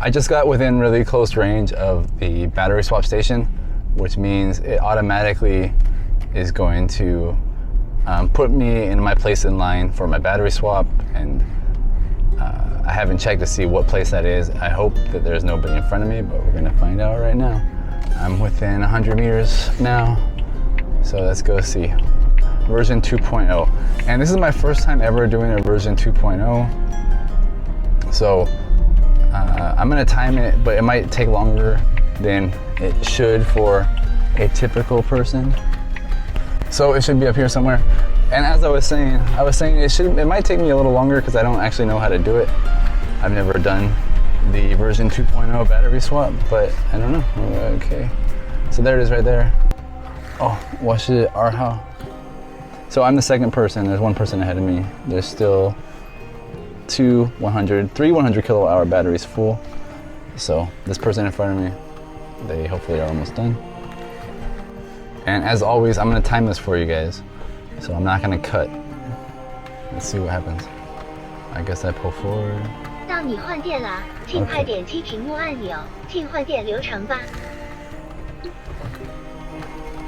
I just got within really close range of the battery swap station, which means it automatically is going to put me in my place in line for my battery swap, and I haven't checked to see what place that is. I hope that there's nobody in front of me, but we're gonna find out right now. I'm within 100 meters now, so let's go see. Version 2.0, and this is my first time ever doing a version 2.0, so I'm gonna time it, but it might take longer than it should for a typical person. So it should be up here somewhere. And as I was saying it might take me a little longer because I don't actually know how to do it. I've never done the version 2.0 battery swap, but I don't know. Okay, so there it is right there. Oh, 我是2号. So I'm the second person. There's one person ahead of me. There's still three 100 kilowatt hour batteries full. So this person in front of me, they hopefully are almost done. And as always, I'm gonna time this for you guys. So I'm not gonna cut. Let's see what happens. I guess I pull forward. 到你换电啦，尽快点击屏幕按钮，进换电流程吧。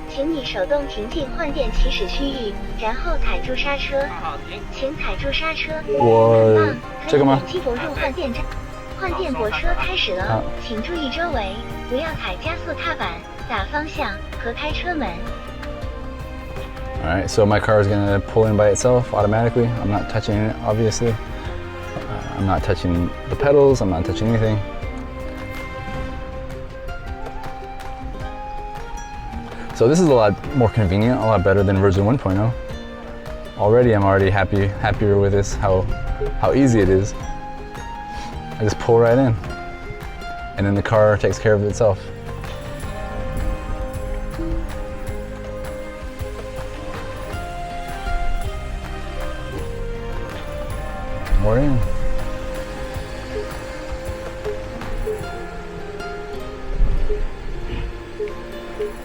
请你手动停进换电起始区域，然后踩住刹车。请踩住刹车。我这个吗？点击不入换电站。换电泊车开始了，请注意周围，不要踩加速踏板、打方向和开车门。Alright, so my car is gonna pull in by itself automatically. I'm not touching it, obviously. I'm not touching the pedals, I'm not touching anything. So this is a lot more convenient, a lot better than version 1.0. Already, I'm happier with this, how easy it is. I just pull right in, and then the car takes care of itself. We're in.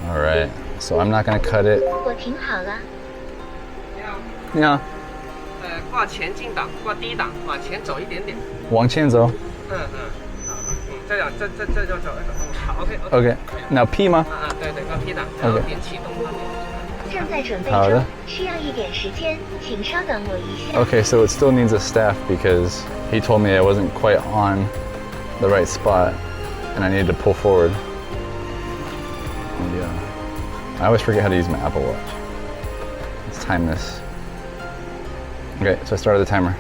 All right, so I'm not gonna cut it. 我停好了。你好。挂前进档，挂低档，往前走一点点。往前走。再走，这就走。好 ，OK。OK， now P 吗？对，挂 P 档，然后点启动。正在准备中，需要一点时间，请稍等我一下。Okay, so it still needs a staff because he told me I wasn't quite on the right spot and I needed to pull forward. Yeah. I always forget how to use my Apple Watch. Let's time this. Okay, so I started the timer.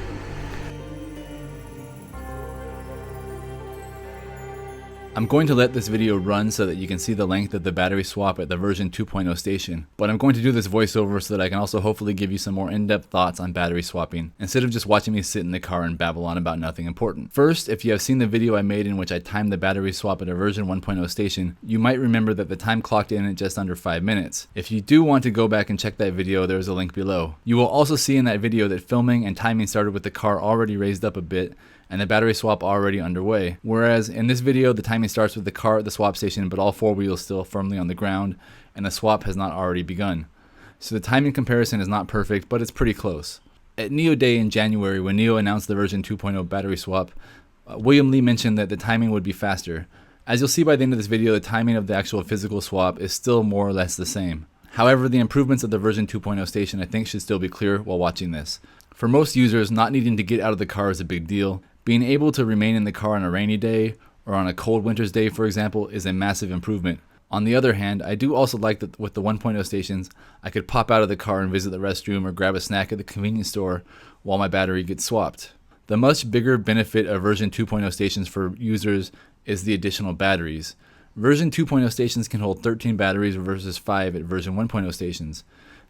I'm going to let this video run so that you can see the length of the battery swap at the version 2.0 station, but I'm going to do this voiceover so that I can also hopefully give you some more in-depth thoughts on battery swapping, instead of just watching me sit in the car and babble on about nothing important. First, if you have seen the video I made in which I timed the battery swap at a version 1.0 station, you might remember that the time clocked in at just under 5 minutes. If you do want to go back and check that video, there is a link below. You will also see in that video that filming and timing started with the car already raised up a bit, and the battery swap already underway. Whereas in this video, the timing starts with the car at the swap station, but all 4 wheels still firmly on the ground, and the swap has not already begun. So the timing comparison is not perfect, but it's pretty close. At NIO Day in January, when NIO announced the version 2.0 battery swap, William Li mentioned that the timing would be faster. As you'll see by the end of this video, the timing of the actual physical swap is still more or less the same. However, the improvements of the version 2.0 station I think should still be clear while watching this. For most users, not needing to get out of the car is a big deal. Being able to remain in the car on a rainy day, or on a cold winter's day for example, is a massive improvement. On the other hand, I do also like that with the 1.0 stations, I could pop out of the car and visit the restroom or grab a snack at the convenience store while my battery gets swapped. The much bigger benefit of version 2.0 stations for users is the additional batteries. Version 2.0 stations can hold 13 batteries versus 5 at version 1.0 stations.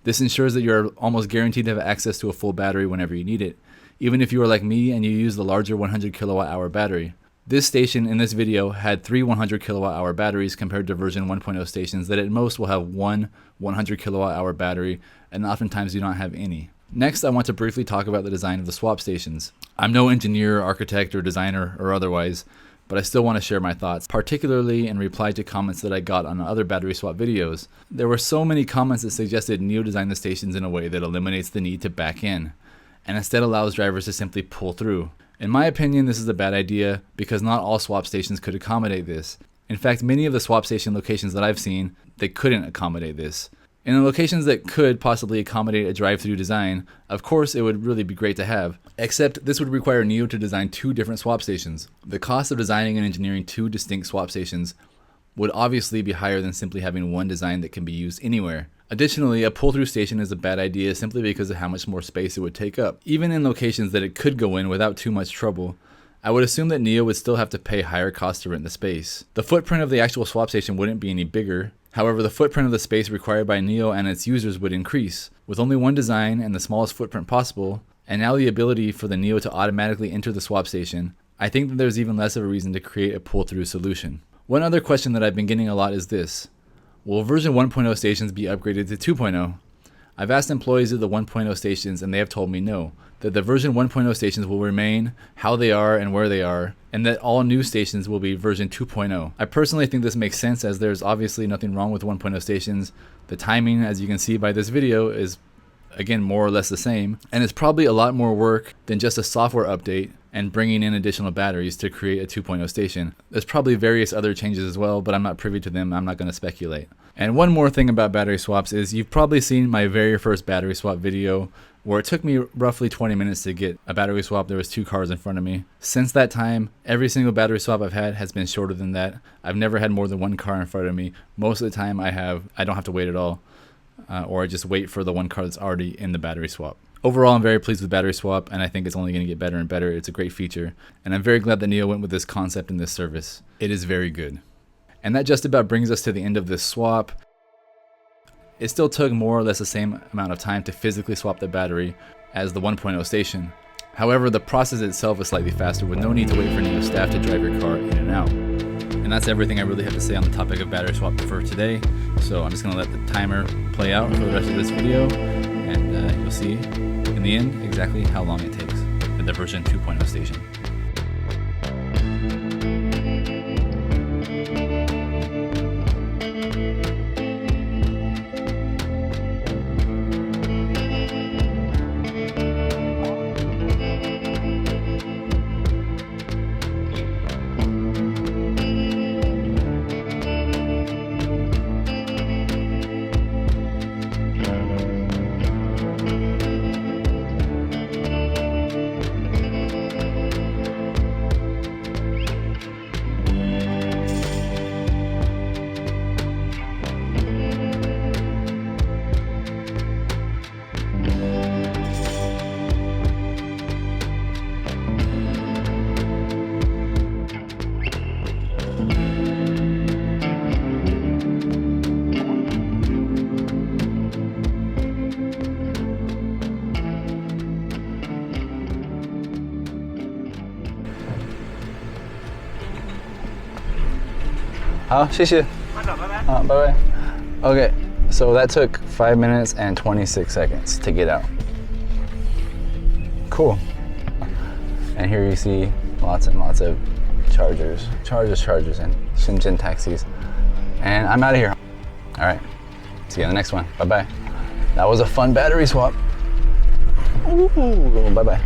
This ensures that you're almost guaranteed to have access to a full battery whenever you need it, even if you are like me and you use the larger 100 kilowatt hour battery. This station in this video had 3 100 kilowatt hour batteries compared to version 1.0 stations that at most will have one 100 kilowatt hour battery, and oftentimes do not have any. Next, I want to briefly talk about the design of the swap stations. I'm no engineer, architect, or designer or otherwise, but I still want to share my thoughts, particularly in reply to comments that I got on other battery swap videos. There were so many comments that suggested NIO designed the stations in a way that eliminates the need to back in, and instead allows drivers to simply pull through. In my opinion, this is a bad idea because not all swap stations could accommodate this. In fact, many of the swap station locations that I've seen, they couldn't accommodate this. In the locations that could possibly accommodate a drive-through design, of course it would really be great to have, except this would require NIO to design 2 different swap stations. The cost of designing and engineering 2 distinct swap stations would obviously be higher than simply having one design that can be used anywhere. Additionally, a pull-through station is a bad idea simply because of how much more space it would take up. Even in locations that it could go in without too much trouble, I would assume that NIO would still have to pay higher costs to rent the space. The footprint of the actual swap station wouldn't be any bigger. However, the footprint of the space required by NIO and its users would increase. With only one design and the smallest footprint possible, and now the ability for the NIO to automatically enter the swap station, I think that there's even less of a reason to create a pull-through solution. One other question that I've been getting a lot is this: will version 1.0 stations be upgraded to 2.0? I've asked employees of the 1.0 stations and they have told me no, that the version 1.0 stations will remain how they are and where they are, and that all new stations will be version 2.0. I personally think this makes sense as there's obviously nothing wrong with 1.0 stations. The timing, as you can see by this video, is again more or less the same, and it's probably a lot more work than just a software update and bringing in additional batteries to create a 2.0 station. There's probably various other changes as well, but I'm not privy to them. I'm not going to speculate. And one more thing about battery swaps is you've probably seen my very first battery swap video where it took me roughly 20 minutes to get a battery swap. There was 2 cars in front of me. Since that time, every single battery swap I've had has been shorter than that. I've never had more than 1 car in front of me. Most of the time I don't have to wait at all, or I just wait for the 1 car that's already in the battery swap. Overall, I'm very pleased with battery swap, and I think it's only going to get better and better. It's a great feature, and I'm very glad that NIO went with this concept and this service. It is very good. And that just about brings us to the end of this swap. It still took more or less the same amount of time to physically swap the battery as the 1.0 station. However, the process itself is slightly faster with no need to wait for NIO staff to drive your car in and out. And that's everything I really have to say on the topic of battery swap for today. So I'm just going to let the timer play out for the rest of this video, and you'll see in the end exactly how long it takes at the version 2.0 station. Bye-bye. Okay, so that took 5 minutes and 26 seconds to get out. Cool. And here you see lots and lots of chargers, and Shenzhen taxis. And I'm out of here. All right, see you in the next one. Bye-bye. That was a fun battery swap. Ooh, bye-bye.